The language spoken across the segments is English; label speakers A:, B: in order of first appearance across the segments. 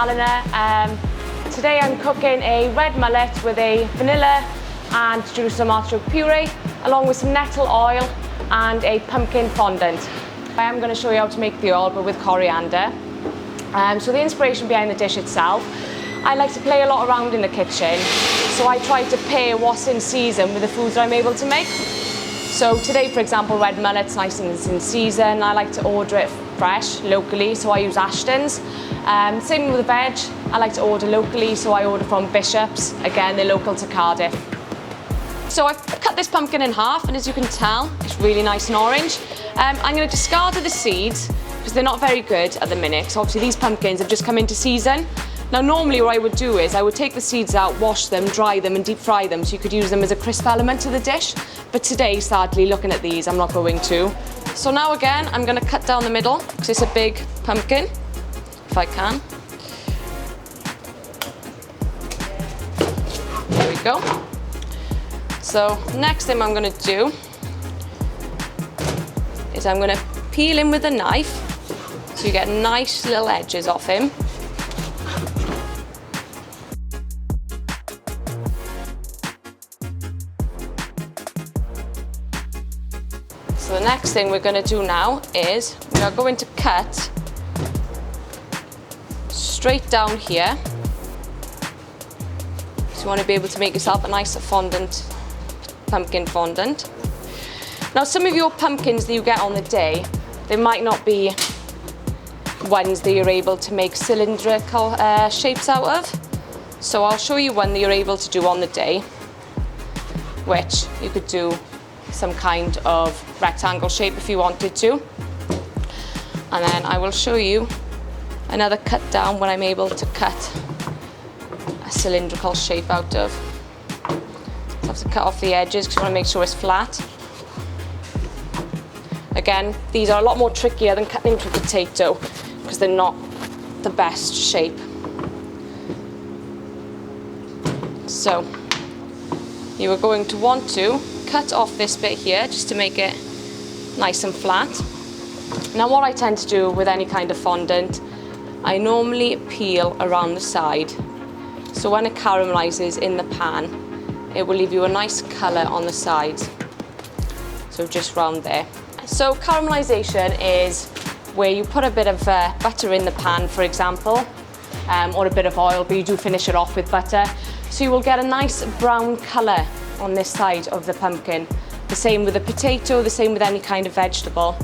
A: Challoner. Today I'm cooking a red mullet with a vanilla and Jerusalem artichoke puree, along with some nettle oil and a pumpkin fondant. I am going to show you how to make the oil, but with coriander. So the inspiration behind the dish itself, I like to play a lot around in the kitchen, so I try to pair what's in season with the foods that I'm able to make. So today, for example, red mullet's nice and it's in season. I like to order it fresh, locally, so I use Ashton's. Same with the veg, I like to order locally, so I order from Bishop's. Again, they're local to Cardiff. So I've cut this pumpkin in half, and as you can tell, it's really nice and orange. I'm going to discard the seeds, because they're not very good at the minute. So obviously these pumpkins have just come into season. Now normally what I would do is I would take the seeds out, wash them, dry them and deep fry them so you could use them as a crisp element to the dish. But today, sadly, looking at these, I'm not going to. So now again, I'm going to cut down the middle because it's a big pumpkin, if I can. There we go. So next thing I'm going to do is I'm going to peel him with a knife so you get nice little edges off him. So the next thing we're going to do now is we are going to cut straight down here. So you want to be able to make yourself a nice fondant, pumpkin fondant. Now some of your pumpkins that you get on the day, they might not be ones that you're able to make cylindrical shapes out of. So I'll show you one that you're able to do on the day, which you could do some kind of rectangle shape if you wanted to. And then I will show you another cut down when I'm able to cut a cylindrical shape out of. So I have to cut off the edges because I want to make sure it's flat. Again, these are a lot more trickier than cutting into a potato because they're not the best shape. So you are going to want to cut off this bit here just to make it nice and flat. Now what I tend to do with any kind of fondant, I normally peel around the side. So when it caramelizes in the pan, it will leave you a nice color on the sides. So just round there. So caramelization is where you put a bit of butter in the pan, for example, or a bit of oil, but you do finish it off with butter. So you will get a nice brown color on this side of the pumpkin. The same with the potato, the same with any kind of vegetable.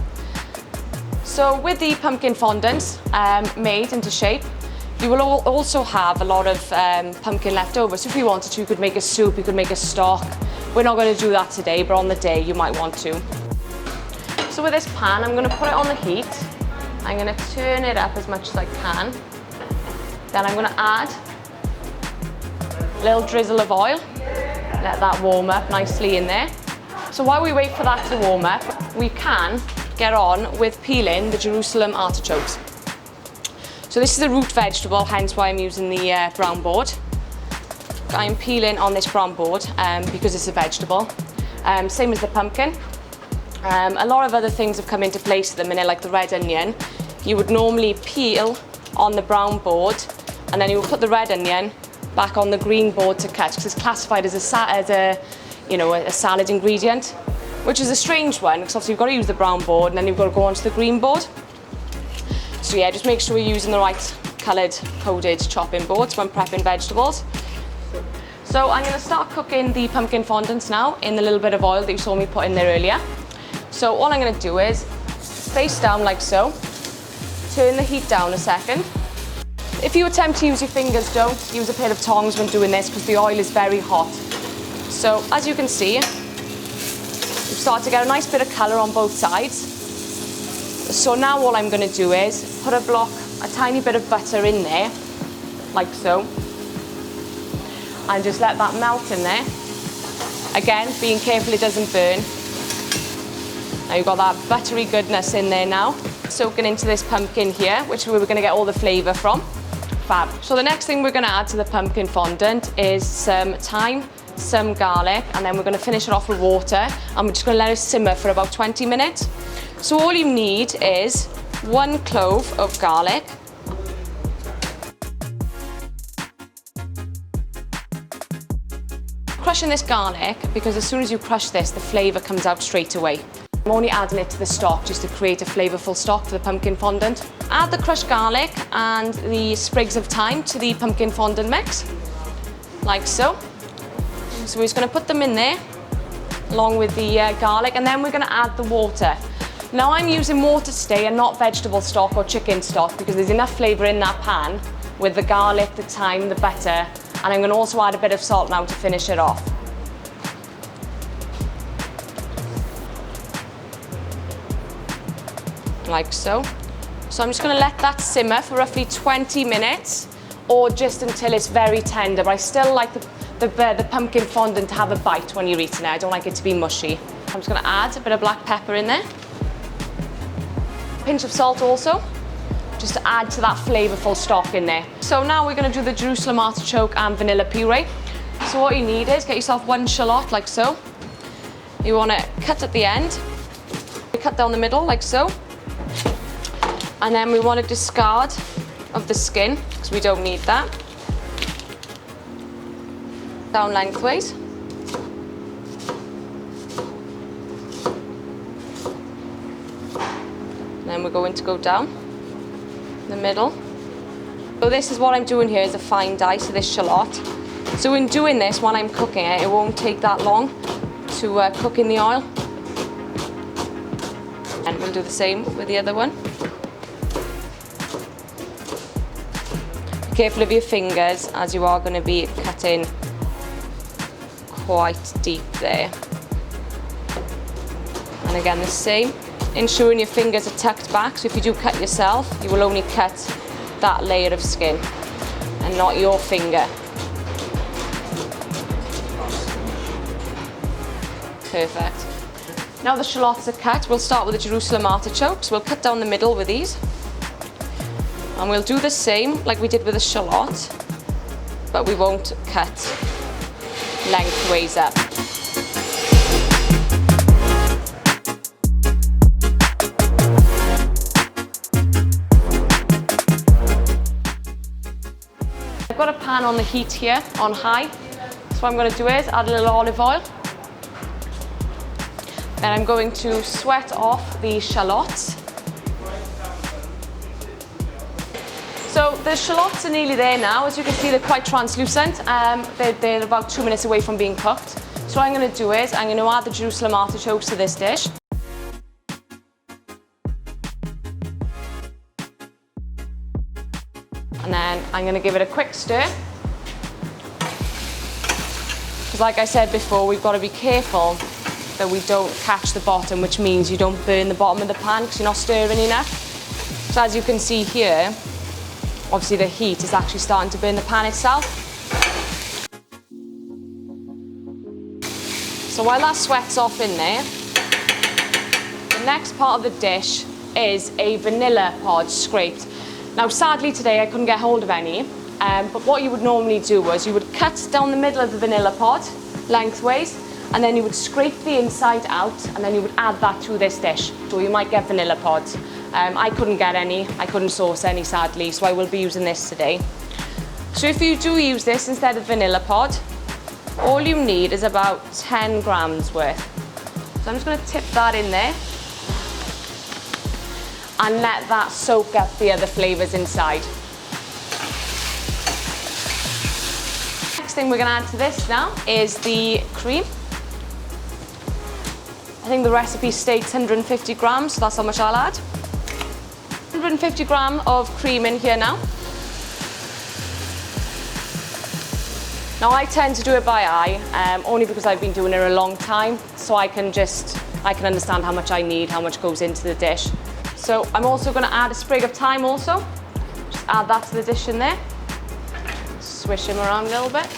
A: So with the pumpkin fondants made into shape, you will also have a lot of pumpkin left over. So if you wanted to, you could make a soup, you could make a stock. We're not going to do that today, but on the day you might want to. So with this pan, I'm going to put it on the heat. I'm going to turn it up as much as I can. Then I'm going to add a little drizzle of oil. Let that warm up nicely in there. So while we wait for that to warm up, we can get on with peeling the Jerusalem artichokes. So this is a root vegetable, hence why I'm using the brown board. I'm peeling on this brown board because it's a vegetable. Same as the pumpkin. A lot of other things have come into place at the minute, like the red onion. You would normally peel on the brown board, and then you would put the red onion back on the green board to cut, because it's classified as a salad ingredient, which is a strange one, because obviously you've got to use the brown board and then you've got to go onto the green board. So yeah, just make sure you're using the right coloured coded chopping boards when prepping vegetables. So I'm going to start cooking the pumpkin fondants now in the little bit of oil that you saw me put in there earlier. So all I'm going to do is face down like so, turn the heat down a second. If you attempt to use your fingers, don't use a pair of tongs when doing this because the oil is very hot. So as you can see, you start to get a nice bit of colour on both sides. So now all I'm going to do is put a tiny bit of butter in there, like so, and just let that melt in there. Again, being careful it doesn't burn. Now you've got that buttery goodness in there now, soaking into this pumpkin here, which we're going to get all the flavour from. Fab. So the next thing we're going to add to the pumpkin fondant is some thyme, some garlic, and then we're going to finish it off with water, and we're just going to let it simmer for about 20 minutes. So all you need is 1 clove of garlic, crushing this garlic because as soon as you crush this, the flavour comes out straight away. I'm only adding it to the stock just to create a flavourful stock for the pumpkin fondant. Add the crushed garlic and the sprigs of thyme to the pumpkin fondant mix, like so. So we're just going to put them in there, along with the garlic, and then we're going to add the water. Now I'm using water today and not vegetable stock or chicken stock because there's enough flavour in that pan with the garlic, the thyme, the butter, and I'm going to also add a bit of salt now to finish it off. Like so. So I'm just going to let that simmer for roughly 20 minutes or just until it's very tender, but I still like the pumpkin fondant to have a bite when you're eating it. I don't like it to be mushy. I'm just going to add a bit of black pepper in there. Pinch of salt also, just to add to that flavourful stock in there. So now we're going to do the Jerusalem artichoke and vanilla puree. So what you need is get yourself one shallot like so. You want to cut at the end. You cut down the middle like so. And then we want to discard of the skin because we don't need that. Down lengthways. And then we're going to go down the middle. So this is what I'm doing here is a fine dice of this shallot. So in doing this, when I'm cooking it, it won't take that long to cook in the oil. And we'll do the same with the other one. Be careful of your fingers as you are going to be cutting quite deep there. And again the same, ensuring your fingers are tucked back, so if you do cut yourself, you will only cut that layer of skin and not your finger. Perfect. Now the shallots are cut, we'll start with the Jerusalem artichokes. We'll cut down the middle with these. And we'll do the same like we did with the shallot, but we won't cut lengthways up. I've got a pan on the heat here, on high. So what I'm going to do is add a little olive oil. Then I'm going to sweat off the shallots. So the shallots are nearly there now. As you can see, they're quite translucent. They're about 2 minutes away from being cooked. So what I'm going to do is I'm going to add the Jerusalem artichokes to this dish. And then I'm going to give it a quick stir. Because like I said before, we've got to be careful that we don't catch the bottom, which means you don't burn the bottom of the pan because you're not stirring enough. So as you can see here, obviously the heat is actually starting to burn the pan itself. So while that sweats off in there, the next part of the dish is a vanilla pod scraped. Now sadly today I couldn't get hold of any, but what you would normally do was you would cut down the middle of the vanilla pod lengthways, and then you would scrape the inside out, and then you would add that to this dish. So you might get vanilla pods. I couldn't get any, I couldn't source any sadly, so I will be using this today. So if you do use this instead of vanilla pod, all you need is about 10 grams worth. So I'm just going to tip that in there and let that soak up the other flavours inside. Next thing we're going to add to this now is the cream. I think the recipe states 150 grams, so that's how much I'll add. 150 gram of cream in here now. Now I tend to do it by eye, only because I've been doing it a long time, so I can understand how much I need, how much goes into the dish. So I'm also going to add a sprig of thyme also. Just add that to the dish in there. Swish him around a little bit.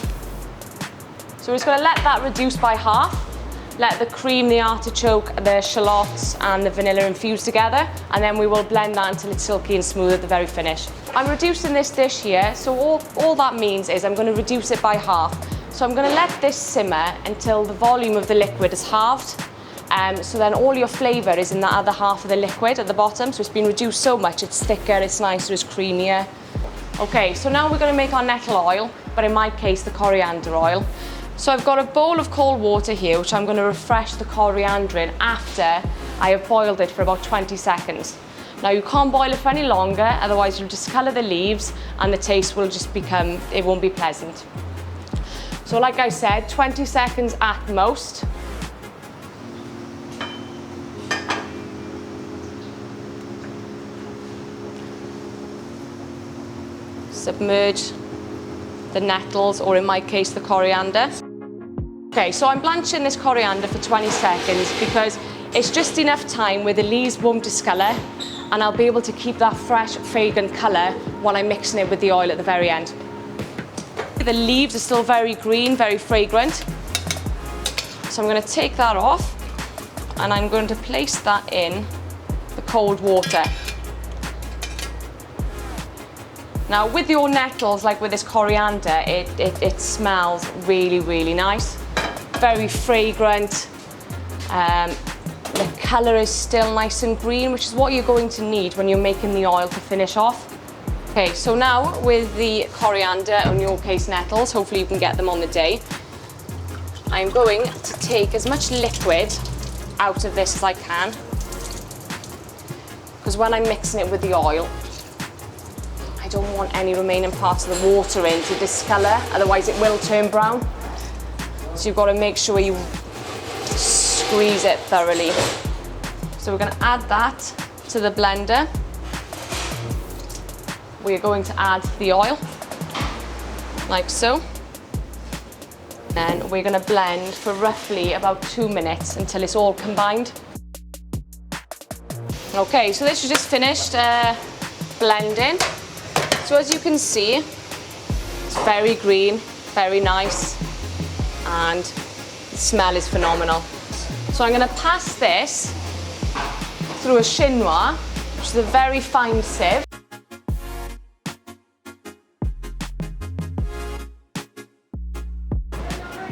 A: So we're just going to let that reduce by half. Let the cream, the artichoke, the shallots and the vanilla infuse together, and then we will blend that until it's silky and smooth at the very finish. I'm reducing this dish here, so all that means is I'm going to reduce it by half. So I'm going to let this simmer until the volume of the liquid is halved. So then all your flavour is in that other half of the liquid at the bottom, so it's been reduced so much it's thicker, it's nicer, it's creamier. Okay, so now we're going to make our nettle oil, but in my case the coriander oil. So I've got a bowl of cold water here, which I'm going to refresh the coriander in after I have boiled it for about 20 seconds. Now you can't boil it for any longer, otherwise you'll discolour the leaves and the taste will just become, it won't be pleasant. So like I said, 20 seconds at most. Submerge the nettles, or in my case, the coriander. Okay, so I'm blanching this coriander for 20 seconds because it's just enough time where the leaves won't discolour and I'll be able to keep that fresh, fragrant colour while I'm mixing it with the oil at the very end. The leaves are still very green, very fragrant. So I'm going to take that off and I'm going to place that in the cold water. Now with your nettles, like with this coriander, it smells really, really nice. Very fragrant. The colour is still nice and green, which is what you're going to need when you're making the oil to finish off. Okay, so now with the coriander, in your case nettles, hopefully you can get them on the day, I'm going to take as much liquid out of this as I can, because when I'm mixing it with the oil, I don't want any remaining parts of the water in to discolour, otherwise it will turn brown. So you've got to make sure you squeeze it thoroughly. So we're going to add that to the blender. We're going to add the oil, like so. And we're going to blend for roughly about 2 minutes until it's all combined. Okay, so this is just finished blending. So as you can see, it's very green, very nice, and the smell is phenomenal. So I'm going to pass this through a chinois, which is a very fine sieve.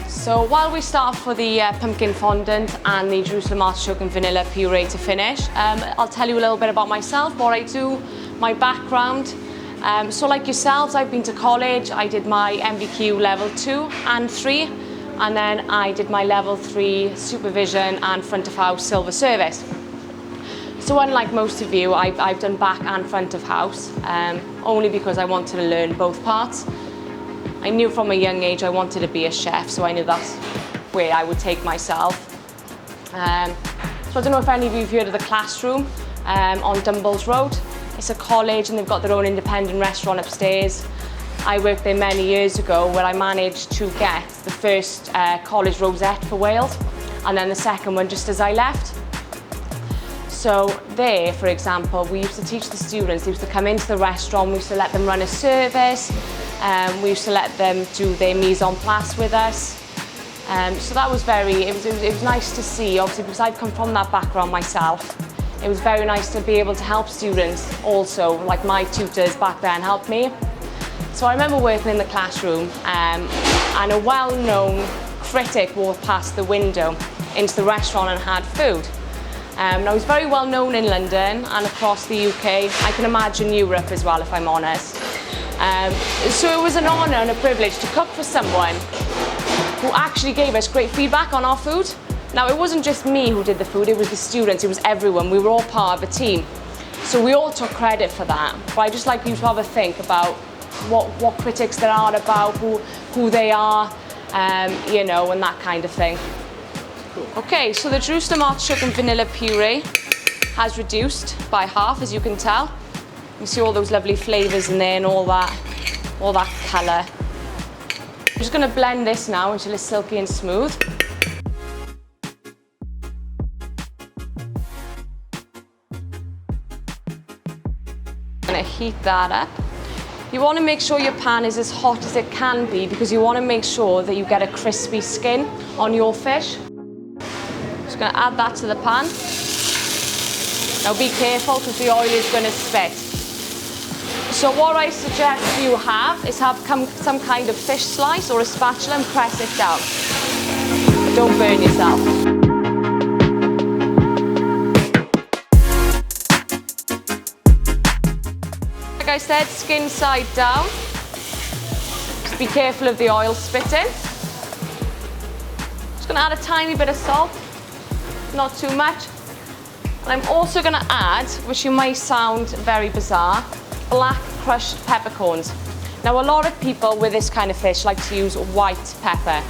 A: So while we start for the pumpkin fondant and the Jerusalem artichoke and vanilla puree to finish, I'll tell you a little bit about myself, what I do, my background. So like yourselves, I've been to college. I did my MVQ level 2 and 3, and then I did my level 3 supervision and front of house silver service. So unlike most of you, I've done back and front of house, only because I wanted to learn both parts. I knew from a young age I wanted to be a chef, so I knew that's where I would take myself. So I don't know if any of you have heard of the Classroom on Dumballs Road. It's a college and they've got their own independent restaurant upstairs. I worked there many years ago where I managed to get the first college rosette for Wales and then the second one just as I left. So there, for example, we used to teach the students, they used to come into the restaurant, we used to let them run a service, we used to let them do their mise en place with us. So that was it was nice to see, obviously, because I'd come from that background myself. It was very nice to be able to help students also, like my tutors back then helped me. So I remember working in the classroom and a well-known critic walked past the window into the restaurant and had food. Now he's very well known in London and across the UK. I can imagine Europe as well, if I'm honest. So it was an honour and a privilege to cook for someone who actually gave us great feedback on our food. Now it wasn't just me who did the food, it was the students, it was everyone. We were all part of a team. So we all took credit for that. But I'd just like you to have a think about what critics there are about, who they are, you know, and that kind of thing. Okay, so the Jerusalem artichoke and vanilla puree has reduced by half, as you can tell. You see all those lovely flavours in there and all that colour. I'm just going to blend this now until it's silky and smooth. I'm going to heat that up. You want to make sure your pan is as hot as it can be because you want to make sure that you get a crispy skin on your fish. Just going to add that to the pan. Now be careful because the oil is going to spit. So what I suggest you is have some kind of fish slice or a spatula and press it down. But don't burn yourself. Like I said, skin side down. Just be careful of the oil spitting. Just gonna add a tiny bit of salt, not too much. And I'm also gonna add, which you may sound very bizarre, black crushed peppercorns. Now, a lot of people with this kind of fish like to use white pepper.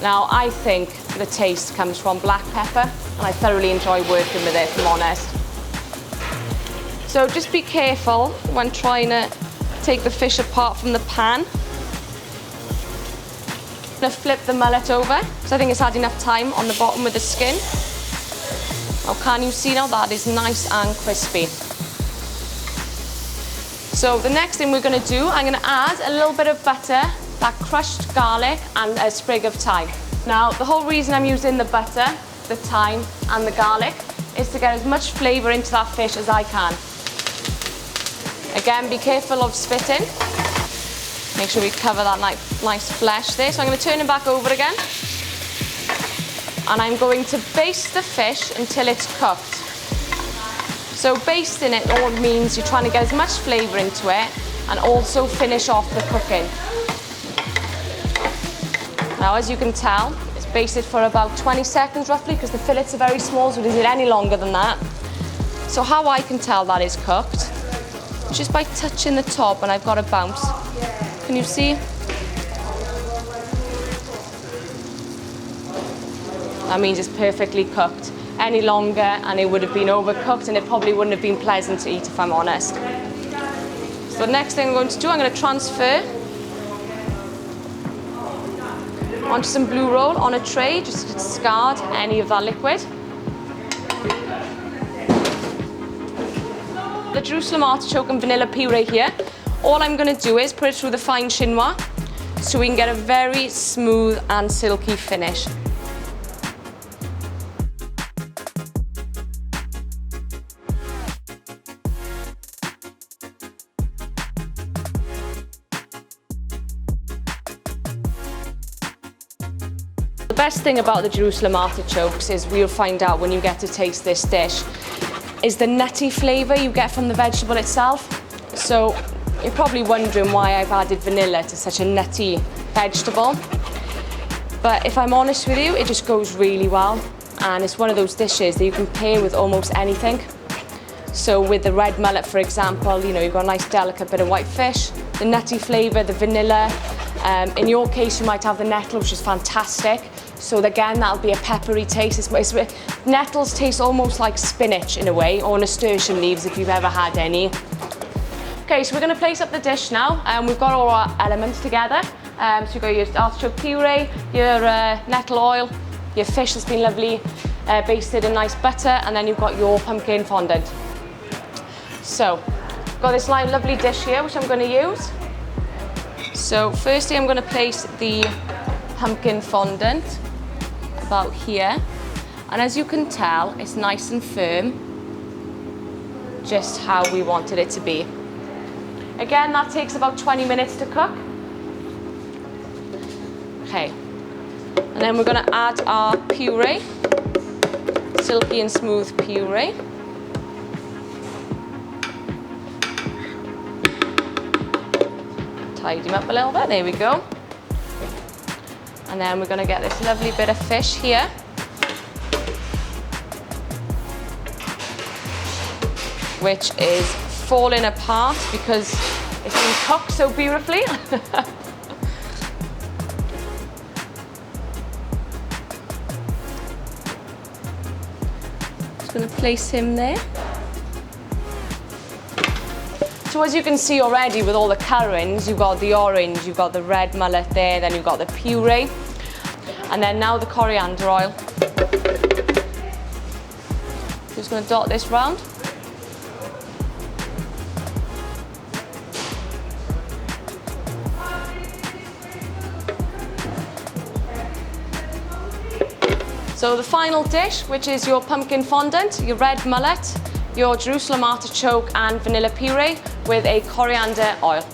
A: Now, I think the taste comes from black pepper, and I thoroughly enjoy working with it, if I'm honest. So just be careful when trying to take the fish apart from the pan. I'm gonna flip the mullet over, because I think it's had enough time on the bottom with the skin. Now, can you see now that is nice and crispy? So the next thing we're gonna do, I'm gonna add a little bit of butter, that crushed garlic, and a sprig of thyme. Now, the whole reason I'm using the butter, the thyme, and the garlic is to get as much flavour into that fish as I can. Again, be careful of spitting. Make sure we cover that nice flesh there. So I'm going to turn it back over again. And I'm going to baste the fish until it's cooked. So basting it all means you're trying to get as much flavour into it and also finish off the cooking. Now, as you can tell, it's basted for about 20 seconds roughly, because the fillets are very small, so it isn't any longer than that. So how I can tell that it's cooked, just by touching the top and I've got a bounce. Can you see? That means it's perfectly cooked. Any longer and it would have been overcooked, and it probably wouldn't have been pleasant to eat, if I'm honest. So the next thing I'm going to do, I'm going to transfer onto some blue roll on a tray, just to discard any of that liquid. The Jerusalem artichoke and vanilla puree here, all I'm going to do is put it through the fine chinois so we can get a very smooth and silky finish. The best thing about the Jerusalem artichokes is, we'll find out when you get to taste this dish, is the nutty flavour you get from the vegetable itself. So you're probably wondering why I've added vanilla to such a nutty vegetable. But if I'm honest with you, it just goes really well. And it's one of those dishes that you can pair with almost anything. So with the red mullet, for example, you know, you've got a nice delicate bit of white fish, the nutty flavour, the vanilla. In your case, you might have the nettle, which is fantastic. So again, that'll be a peppery taste. Nettles taste almost like spinach in a way, or nasturtium leaves if you've ever had any. Okay, so we're going to place up the dish now. We've got all our elements together. So you've got your artichoke puree, your nettle oil, your fish that's been lovely basted in nice butter, and then you've got your pumpkin fondant. So, I've got this lovely dish here, which I'm going to use. So firstly, I'm going to place the pumpkin fondant about here, and as you can tell, it's nice and firm, just how we wanted it to be. Again, that takes about 20 minutes to cook. Okay, and then we're going to add our puree, silky and smooth puree. Tidy them up a little bit, there we go. And then we're going to get this lovely bit of fish here. Which is falling apart because it's been cooked so beautifully. Just going to place him there. So as you can see already with all the colourings, you've got the orange, you've got the red mullet there, then you've got the puree, and then now the coriander oil. Just going to dot this round. So the final dish, which is your pumpkin fondant, your red mullet, your Jerusalem artichoke and vanilla puree with a coriander oil.